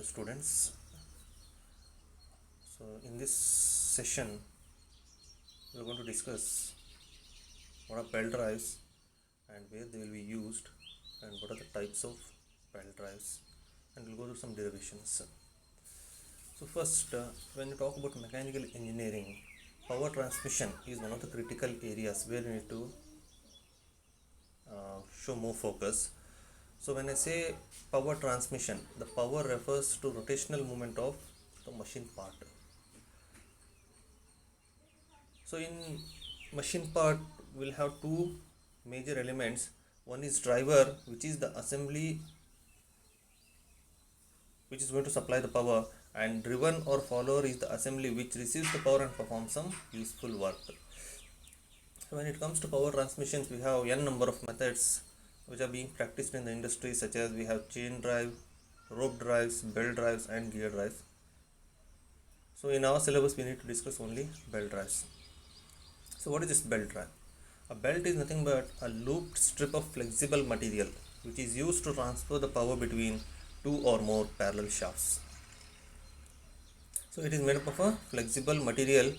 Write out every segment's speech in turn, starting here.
Hello students. So in this session we are going to discuss what are belt drives and where they will be used and what are the types of belt drives, and we'll go through some derivations. So first, when you talk about mechanical engineering, power transmission is one of the critical areas where you need to show more focus. So when I say power transmission, the power refers to rotational movement of the machine part. So in machine part we'll have two major elements. One is driver, which is the assembly which is going to supply the power, and driven or follower is the assembly which receives the power and performs some useful work. So when it comes to power transmissions, we have n number of methods which are being practiced in the industry, such as we have chain drive, rope drives, belt drives and gear drives. So in our syllabus we need to discuss only belt drives. So what is this belt drive? A belt is nothing but a looped strip of flexible material which is used to transfer the power between two or more parallel shafts. So it is made up of a flexible material,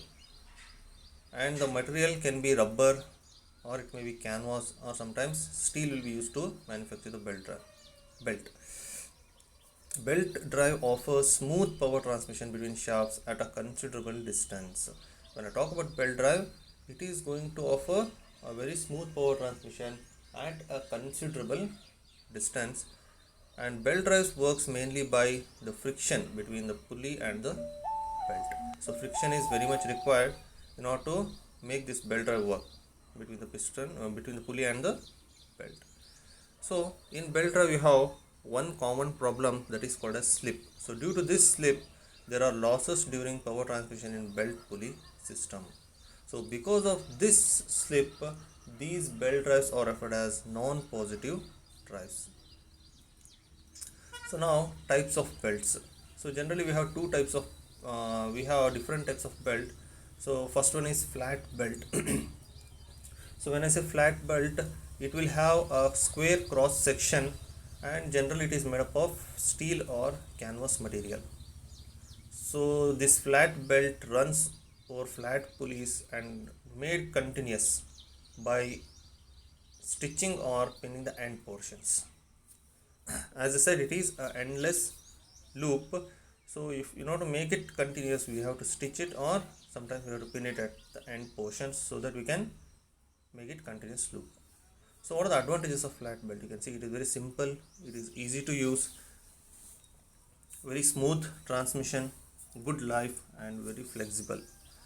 and the material can be rubber or it may be canvas, or sometimes steel will be used to manufacture the belt. Belt drive offers smooth power transmission between shafts at a considerable distance. When I talk about belt drive, it is going to offer a very smooth power transmission at a considerable distance, and belt drives works mainly by the friction between the pulley and the belt. So friction is very much required in order to make this belt drive work between the between the pulley and the belt. So in belt drive you have one common problem, that is called as slip. So due to this slip, there are losses during power transmission in belt pulley system. So because of this slip, these belt drives are referred as non-positive drives. So now types of belts. So generally we have two types of we have different types of belt. So first one is flat belt. So when I say flat belt, it will have a square cross section, and generally it is made up of steel or canvas material. So this flat belt runs over flat pulleys and made continuous by stitching or pinning the end portions. As I said, it is an endless loop. So if you know to make it continuous, we have to stitch it, or sometimes we have to pin it at the end portions so that we can make it continuous loop. So what are the advantages of flat belt? You can see it is very simple, it is easy to use, very smooth transmission, good life and very flexible.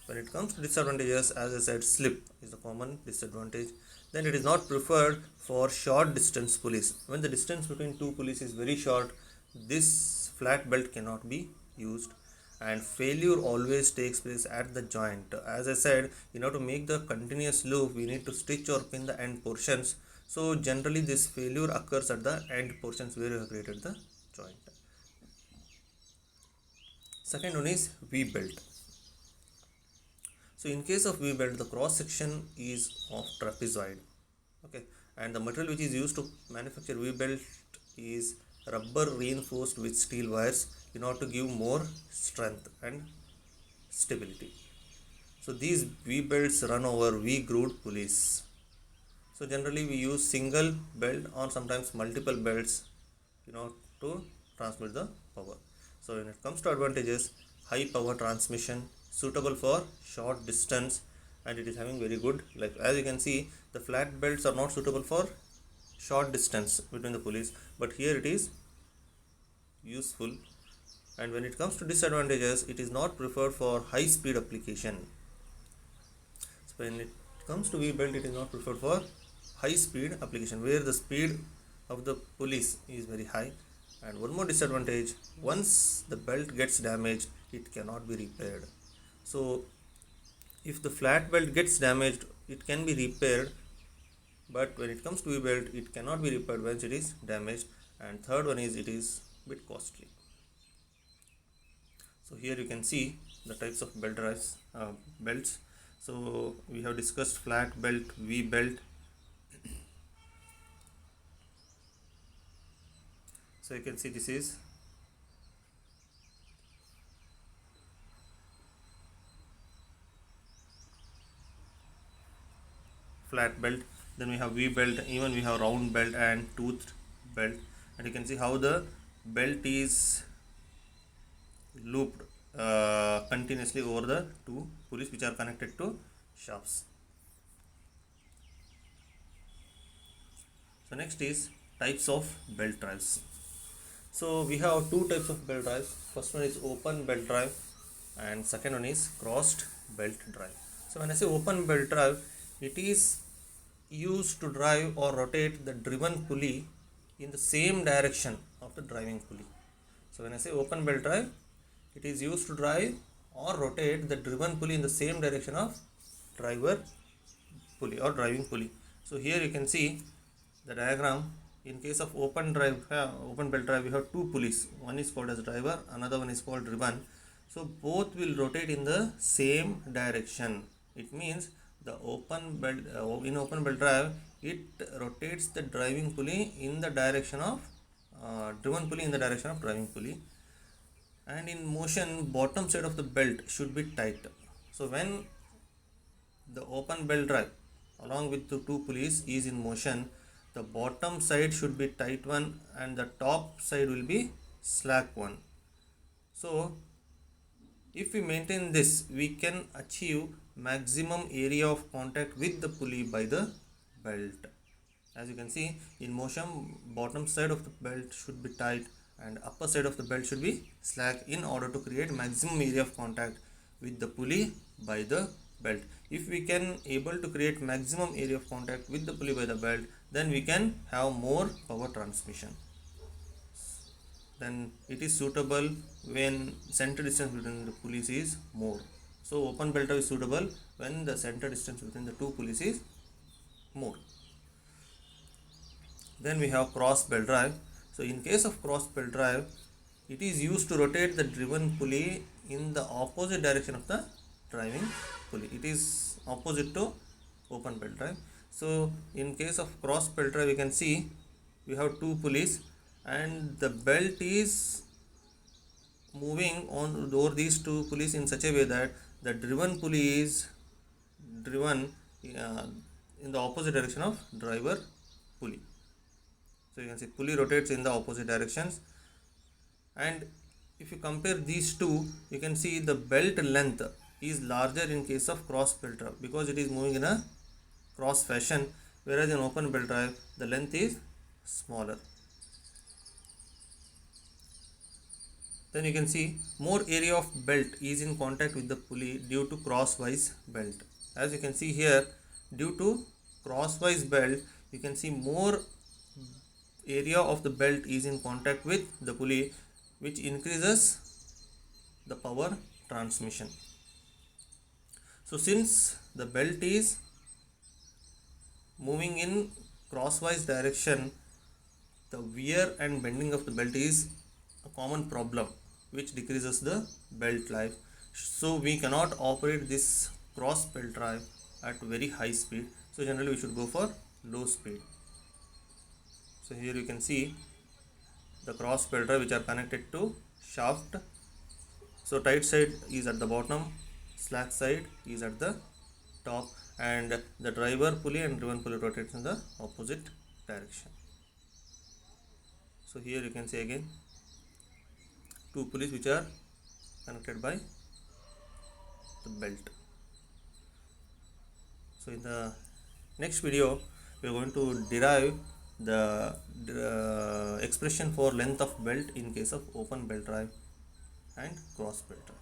When it comes to disadvantages, as I said, slip is a common disadvantage. Then it is not preferred for short distance pulleys. When the distance between two pulleys is very short, this flat belt cannot be used, and failure always takes place at the joint. As I said, in order to make the continuous loop, we need to stitch or pin the end portions. So generally this failure occurs at the end portions where you have created the joint. Second one is V belt. So in case of V belt, the cross section is of trapezoid, okay, and the material which is used to manufacture V belt is rubber reinforced with steel wires in order to give more strength and stability. So these V belts run over V grooved pulleys. So generally we use single belt or sometimes multiple belts, to transmit the power. So when it comes to advantages, high power transmission, suitable for short distance, and it is having very good life. As you can see, the flat belts are not suitable for short distance between the pulleys, but here it is useful. And when it comes to disadvantages, it is not preferred for high speed application. So when it comes to V belt, it is not preferred for high speed application where the speed of the pulleys is very high. And one more disadvantage, once the belt gets damaged, it cannot be repaired. So if the flat belt gets damaged, it can be repaired, but when it comes to V belt, it cannot be repaired once it is damaged. And third one is, it is a bit costly. So here you can see the types of belts. So we have discussed flat belt, V belt. So you can see this is flat belt, then we have V belt, even we have round belt and toothed belt, and you can see how the belt is looped continuously over the two pulleys which are connected to shafts. So next is types of belt drives. So we have two types of belt drives. First one is open belt drive and second one is crossed belt drive. So when I say open belt drive, it is used to drive or rotate the driven pulley in the same direction of the driving pulley. So when I say open belt drive, it is used to drive or rotate the driven pulley in the same direction of driver pulley or driving pulley. So here you can see the diagram. In case of open belt drive, we have two pulleys. One is called as driver, another one is called driven. So both will rotate in the same direction. It means the open belt in open belt drive, it rotates the driving pulley in the direction of driven pulley in the direction of driving pulley. And in motion, bottom side of the belt should be tight. So when the open belt drive along with the two pulleys is in motion, the bottom side should be tight one and the top side will be slack one. So if we maintain this, we can achieve maximum area of contact with the pulley by the belt. As you can see, in motion, bottom side of the belt should be tight and upper side of the belt should be slack in order to create maximum area of contact with the pulley by the belt. If we can able to create maximum area of contact with the pulley by the belt, then we can have more power transmission. Then it is suitable when center distance between the pulleys is more. So open belt drive is suitable when the center distance between the two pulleys is more. Then we have cross belt drive. So in case of cross belt drive, it is used to rotate the driven pulley in the opposite direction of the driving pulley. It is opposite to open belt drive. So in case of cross belt drive, you can see we have two pulleys and the belt is moving on over these two pulleys in such a way that the driven pulley is driven in the opposite direction of driver pulley. So you can see pulley rotates in the opposite directions, and if you compare these two, you can see the belt length is larger in case of cross belt drive because it is moving in a cross fashion, whereas in open belt drive the length is smaller. Then you can see more area of belt is in contact with the pulley due to crosswise belt. As you can see here, due to crosswise belt, you can see more area of the belt is in contact with the pulley, which increases the power transmission. So since the belt is moving in crosswise direction, the wear and bending of the belt is a common problem which decreases the belt life. So we cannot operate this cross belt drive at very high speed. So generally we should go for low speed. So here you can see the cross belt drive which are connected to shaft. So tight side is at the bottom, slack side is at the top, and the driver pulley and driven pulley rotates in the opposite direction. So here you can see again two pulleys which are connected by the belt. So in the next video we are going to derive the expression for length of belt in case of open belt drive and cross belt drive.